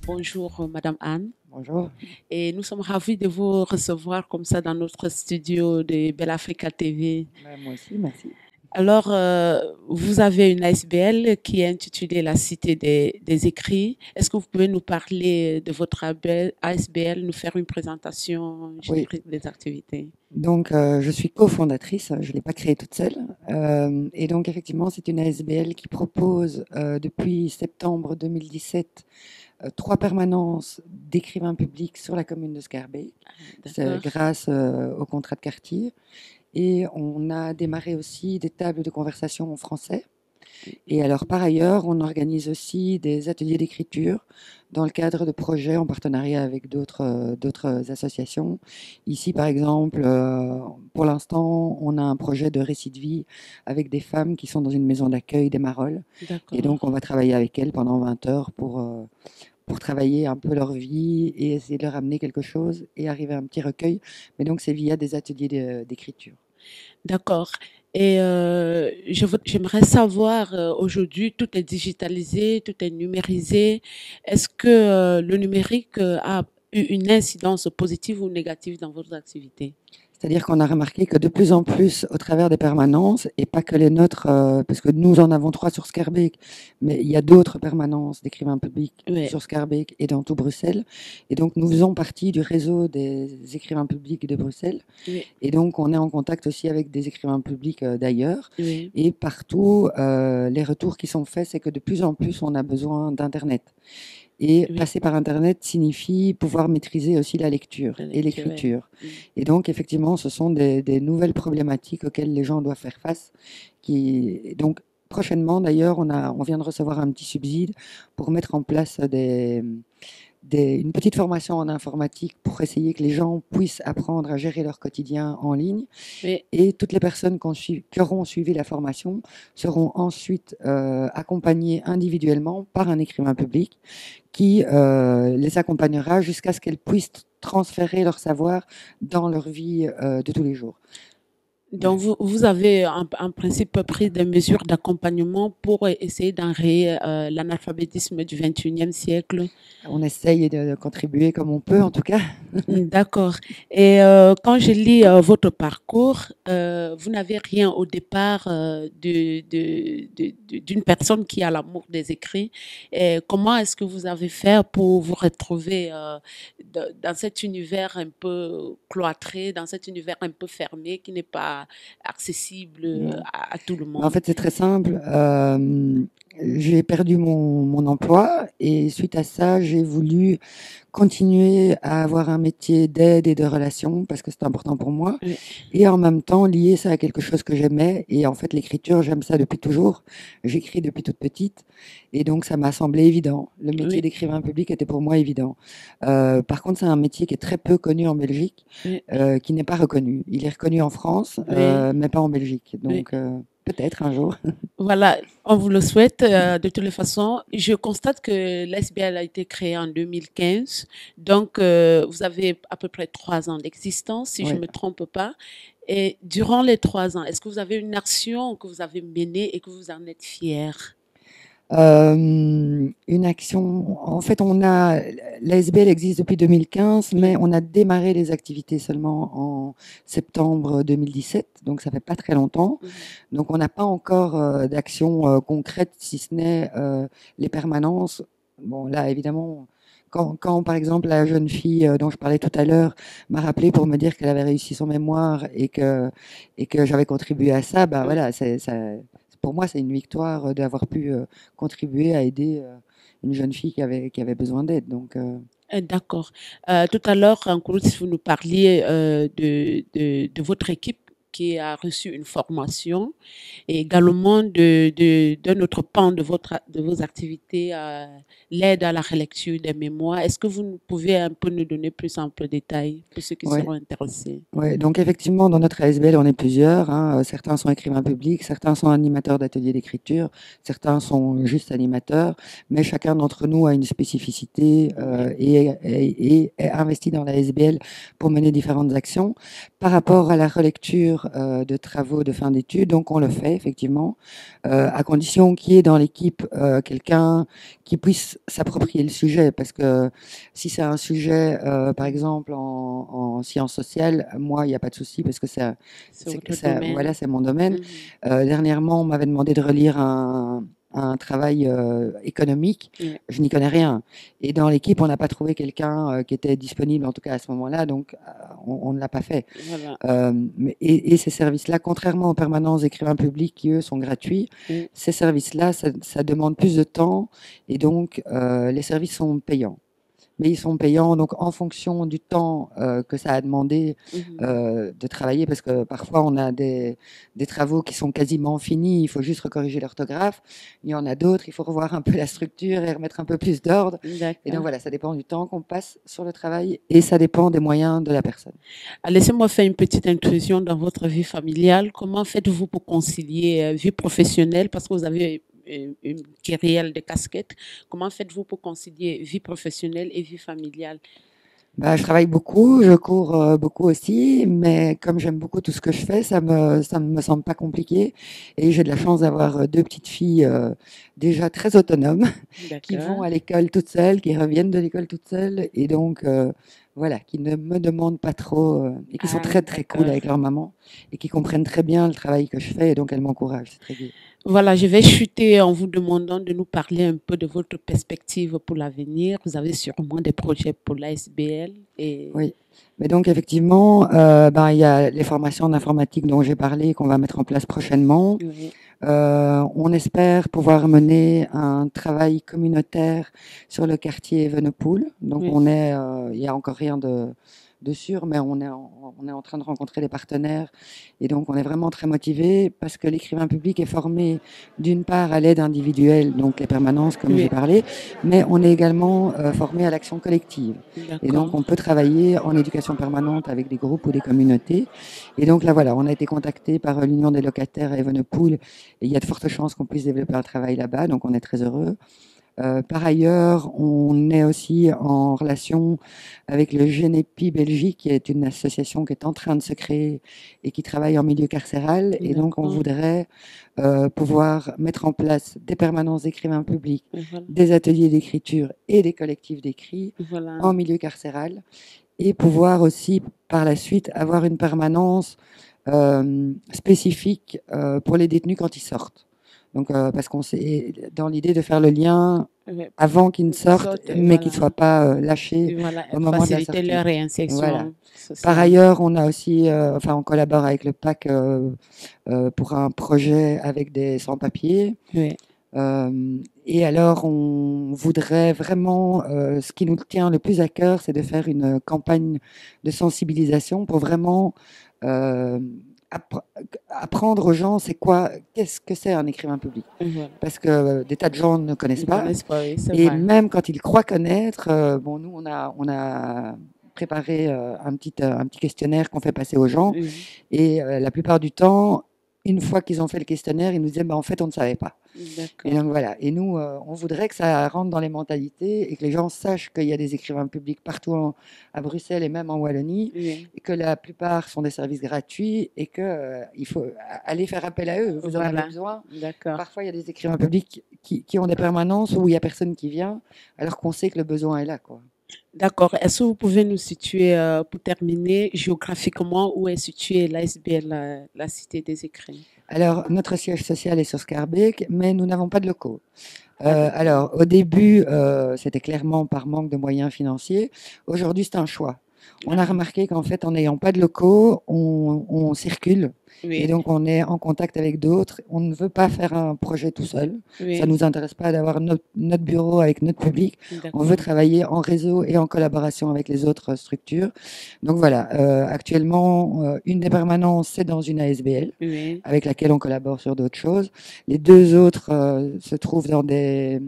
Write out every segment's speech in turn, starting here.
Bonjour, Madame Anne, Bonjour. et nous sommes ravis de vous recevoir comme ça dans notre studio de Belle Africa TV. Moi aussi, merci. Alors, vous avez une ASBL qui est intitulée La Cité des Écrits. Est-ce que vous pouvez nous parler de votre ASBL, nous faire une présentation Oui, générique des activités? donc je suis cofondatrice, je ne l'ai pas créée toute seule. Et donc effectivement, c'est une ASBL qui propose depuis septembre 2017 trois permanences d'écrivains publics sur la commune de Scarbeck, c'est D'accord, grâce au contrat de quartier. Et on a démarré aussi des tables de conversation en français. Et alors, par ailleurs, on organise aussi des ateliers d'écriture dans le cadre de projets en partenariat avec d'autres associations. Ici, par exemple, pour l'instant, on a un projet de récit de vie avec des femmes qui sont dans une maison d'accueil des Marolles. Et d'accord. donc, on va travailler avec elles pendant 20 heures pour travailler un peu leur vie et essayer de leur amener quelque chose et arriver à un petit recueil. Mais donc, c'est via des ateliers d'écriture. D'accord. Et j'aimerais savoir, aujourd'hui, tout est digitalisé, tout est numérisé. Est-ce que le numérique a eu une incidence positive ou négative dans votre activité? C'est-à-dire qu'on a remarqué que de plus en plus, au travers des permanences, et pas que les nôtres, parce que nous en avons trois sur Scarbeck, mais il y a d'autres permanences d'écrivains publics Oui, sur Scarbeck et dans tout Bruxelles. Et donc, nous faisons partie du réseau des écrivains publics de Bruxelles. oui, Et donc, on est en contact aussi avec des écrivains publics d'ailleurs. oui, Et partout, les retours qui sont faits, c'est que de plus en plus, on a besoin d'Internet. Et oui, passer par Internet signifie pouvoir maîtriser aussi la lecture la et lecture, oui. l'écriture. Mm. Et donc, effectivement, ce sont des nouvelles problématiques auxquelles les gens doivent faire face. Donc, prochainement, d'ailleurs, on vient de recevoir un petit subside pour mettre en place une petite formation en informatique pour essayer que les gens puissent apprendre à gérer leur quotidien en ligne. Oui, Et toutes les personnes qui auront suivi la formation seront ensuite accompagnées individuellement par un écrivain public qui les accompagnera jusqu'à ce qu'elles puissent transférer leur savoir dans leur vie de tous les jours. donc, Voilà. vous avez en principe pris des mesures d'accompagnement pour essayer d'enrayer l'analphabétisme du 21e siècle. On essaye de contribuer comme on peut, en tout cas. D'accord. Et quand je lis votre parcours, vous n'avez rien au départ d'une personne qui a l'amour des écrits. Et comment est-ce que vous avez fait pour vous retrouver dans cet univers un peu cloîtré, dans cet univers un peu fermé qui n'est pas accessible à tout le En monde? fait, c'est très simple. J'ai perdu mon emploi et suite à ça, j'ai voulu continuer à avoir un métier d'aide et de relation parce que c'est important pour moi Oui, et en même temps lier ça à quelque chose que j'aimais. Et en fait, l'écriture, j'aime ça depuis toujours. J'écris depuis toute petite et donc ça m'a semblé évident. Le métier oui, d'écrivain public était pour moi évident. Par contre, c'est un métier qui est très peu connu en Belgique, oui, qui n'est pas reconnu. Il est reconnu en France, oui, mais pas en Belgique. oui. Donc, peut-être un jour. Voilà, on vous le souhaite de toutes les façons. Je constate que l'SBL a été créée en 2015, donc vous avez à peu près 3 ans d'existence, si je Oui. ne me trompe pas. Et durant les 3 ans, est-ce que vous avez une action que vous avez menée et que vous en êtes fier? Une action. En fait, l'ASBL existe depuis 2015, mais Oui, on a démarré les activités seulement en septembre 2017, donc ça fait pas très longtemps. mhm, Donc, on n'a pas encore d'action concrète, si ce n'est les permanences. Bon, là, évidemment, quand, par exemple la jeune fille dont je parlais tout à l'heure m'a rappelé pour me dire qu'elle avait réussi son mémoire et que j'avais contribué à ça, bah oui. voilà, pour moi, c'est une victoire d'avoir pu contribuer à aider une jeune fille qui avait besoin d'aide. Donc, D'accord. Tout à l'heure, en coulisses, vous nous parliez de votre équipe qui a reçu une formation et également d'un autre pan de vos activités, l'aide à la relecture des mémoires. Est-ce que vous pouvez un peu nous donner plus en peu détails pour ceux qui Ouais. seront intéressés? Ouais, donc effectivement, dans notre ASBL, on est plusieurs, hein. Certains sont écrivains publics, certains sont animateurs d'ateliers d'écriture, certains sont juste animateurs, mais chacun d'entre nous a une spécificité et est investi dans l'ASBL pour mener différentes actions. Par rapport à la relecture de travaux de fin d'études, donc on le fait effectivement, à condition qu'il y ait dans l'équipe quelqu'un qui puisse s'approprier le sujet, parce que si c'est un sujet, par exemple, en sciences sociales, moi, il n'y a pas de souci parce que C'est votre domaine. voilà, c'est mon domaine. Mhm. Dernièrement, on m'avait demandé de relire un travail économique. Oui, Je n'y connais rien. Et dans l'équipe, on n'a pas trouvé quelqu'un qui était disponible, en tout cas à ce moment-là, donc on ne l'a pas fait. voilà. Et ces services-là, contrairement aux permanences d'écrivains publics qui, eux, sont gratuits, Oui, ces services-là, ça demande plus de temps et donc les services sont payants. Mais ils sont payants donc en fonction du temps que ça a demandé mhm. de travailler, parce que parfois on a des travaux qui sont quasiment finis, il faut juste recorriger l'orthographe. Il y en a d'autres, il faut revoir un peu la structure et remettre un peu plus d'ordre. Et donc D'accord. voilà, ça dépend du temps qu'on passe sur le travail et ça dépend des moyens de la personne. Laissez-moi faire une petite intrusion dans votre vie familiale. Comment faites-vous pour concilier vie professionnelle, parce que vous avez une kyrielle de casquettes, comment faites-vous pour concilier vie professionnelle et vie familiale? Bah, je travaille beaucoup, je cours beaucoup aussi, mais comme j'aime beaucoup tout ce que je fais, ça me semble pas compliqué. Et j'ai de la chance d'avoir deux petites filles déjà très autonomes qui vont D'accord. à l'école toutes seules, qui reviennent de l'école toutes seules, et donc voilà, qui ne me demandent pas trop et qui sont Ah, très très cool d'accord. avec leur maman et qui comprennent très bien le travail que je fais, et donc elles m'encouragent, c'est très gai. Voilà, je vais chuter en vous demandant de nous parler un peu de votre perspective pour l'avenir. Vous avez sûrement des projets pour l'ASBL et Oui, mais donc effectivement, ben, il y a les formations d'informatique dont j'ai parlé qu'on va mettre en place prochainement. oui, On espère pouvoir mener un travail communautaire sur le quartier Evenepoel. Donc oui, il y a encore rien de sûr, mais on est en train de rencontrer des partenaires et donc on est vraiment très motivés parce que l'écrivain public est formé d'une part à l'aide individuelle, donc les permanences comme j'ai oui, parlé, mais on est également formé à l'action collective. Et donc d'accord. on peut travailler en éducation permanente avec des groupes ou des communautés. Et donc là voilà, on a été contacté par l'Union des locataires à Evenepoel et il y a de fortes chances qu'on puisse développer un travail là-bas, donc on est très heureux. Par ailleurs, on est aussi en relation avec le Genepi Belgique, qui est une association qui est en train de se créer et qui travaille en milieu carcéral. Et donc, on D'accord. voudrait pouvoir mettre en place des permanences d'écrivains publics, Voilà. des ateliers d'écriture et des collectifs d'écrit Voilà. en milieu carcéral et pouvoir aussi, par la suite, avoir une permanence spécifique pour les détenus quand ils sortent. Donc, parce qu'on sait, dans l'idée de faire le lien Ouais, avant qu'ils ne pour qu'ils sortent, sortent, mais qu'ils ne voilà. soient pas lâchés Et voilà, au moment de la faciliter sortie. leur Voilà. réinsertion Par sociale. ailleurs, on a aussi, enfin, on collabore avec le PAC pour un projet avec des sans-papiers. Oui, Et alors, on voudrait vraiment, ce qui nous tient le plus à cœur, c'est de faire une campagne de sensibilisation pour vraiment euh, appre- apprendre aux gens qu'est-ce que c'est un écrivain public. voilà. Parce que des tas de gens ne Ils connaissent ne pas. connaissent pas, oui, c'est Et vrai. même quand ils croient connaître, bon, nous, on a préparé un petit questionnaire qu'on fait passer aux gens. Oui, Et la plupart du temps, une fois qu'ils ont fait le questionnaire, ils nous disaient, bah, en fait, on ne savait pas. Et d'accord. donc voilà. Et nous, on voudrait que ça rentre dans les mentalités et que les gens sachent qu'il y a des écrivains publics partout à Bruxelles et même en Wallonie, Oui, et que la plupart sont des services gratuits et que il faut aller faire appel à eux. Vous en avez voilà, besoin. d'accord. Parfois, il y a des écrivains publics qui ont des permanences où il n'y a personne qui vient, alors qu'on sait que le besoin est là, quoi. D'accord. Est-ce que vous pouvez nous situer, pour terminer, géographiquement, où est située l'ASBL, la Cité des Écrins? Alors, notre siège social est sur Schaerbeek, mais nous n'avons pas de locaux. Ah, d'accord. Alors, au début, c'était clairement par manque de moyens financiers. Aujourd'hui, c'est un choix. On a remarqué qu'en fait, en n'ayant pas de locaux, on circule et Oui, donc on est en contact avec d'autres. On ne veut pas faire un projet tout seul. Ça oui, nous intéresse pas d'avoir notre bureau avec notre public. On veut d'accord. travailler en réseau et en collaboration avec les autres structures. Donc voilà, actuellement, une des permanences, c'est dans une ASBL Oui, avec laquelle on collabore sur d'autres choses. Les deux autres se trouvent dans des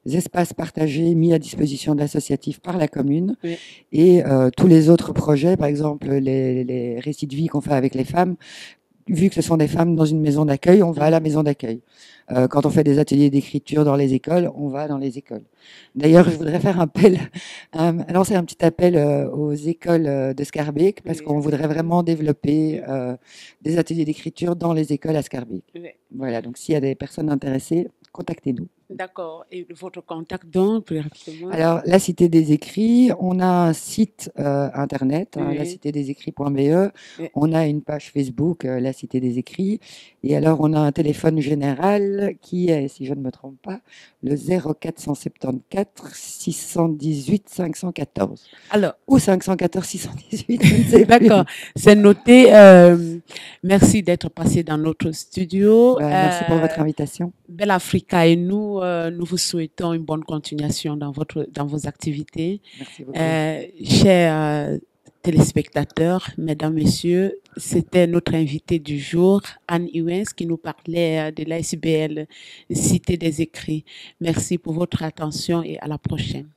espaces partagés mis à disposition de l'associatif par la commune. oui, Et tous les autres projets, par exemple les récits de vie qu'on fait avec les femmes, vu que ce sont des femmes dans une maison d'accueil, on va à la mhm, maison d'accueil. Quand on fait des ateliers d'écriture dans les écoles, on va dans les écoles. D'ailleurs, je voudrais faire lancer un petit appel aux écoles de Scarbeck, parce oui, qu'on voudrait vraiment développer oui, des ateliers d'écriture dans les écoles à Scarbeck. oui. Voilà, donc s'il y a des personnes intéressées, contactez-nous. D'accord. Et votre contact donc, plus rapidement? Alors, la Cité des Écrits, on a un site internet, hein, Oui, lacitédesécrits.be. oui. On a une page Facebook, La Cité des Écrits. Et alors, on a un téléphone général qui est, si je ne me trompe pas, le 0474 618 514 Alors, ou 514 618, je ne sais d'accord, plus. c'est noté. Merci d'être passé dans notre studio. Ben, merci pour votre invitation. Belle Africa et nous, nous vous souhaitons une bonne continuation dans vos activités. Merci beaucoup. Chers téléspectateurs, mesdames, messieurs, c'était notre invité du jour, Anne Iwens, qui nous parlait de l'ASBL Cité des Écrits. Merci pour votre attention et à la prochaine.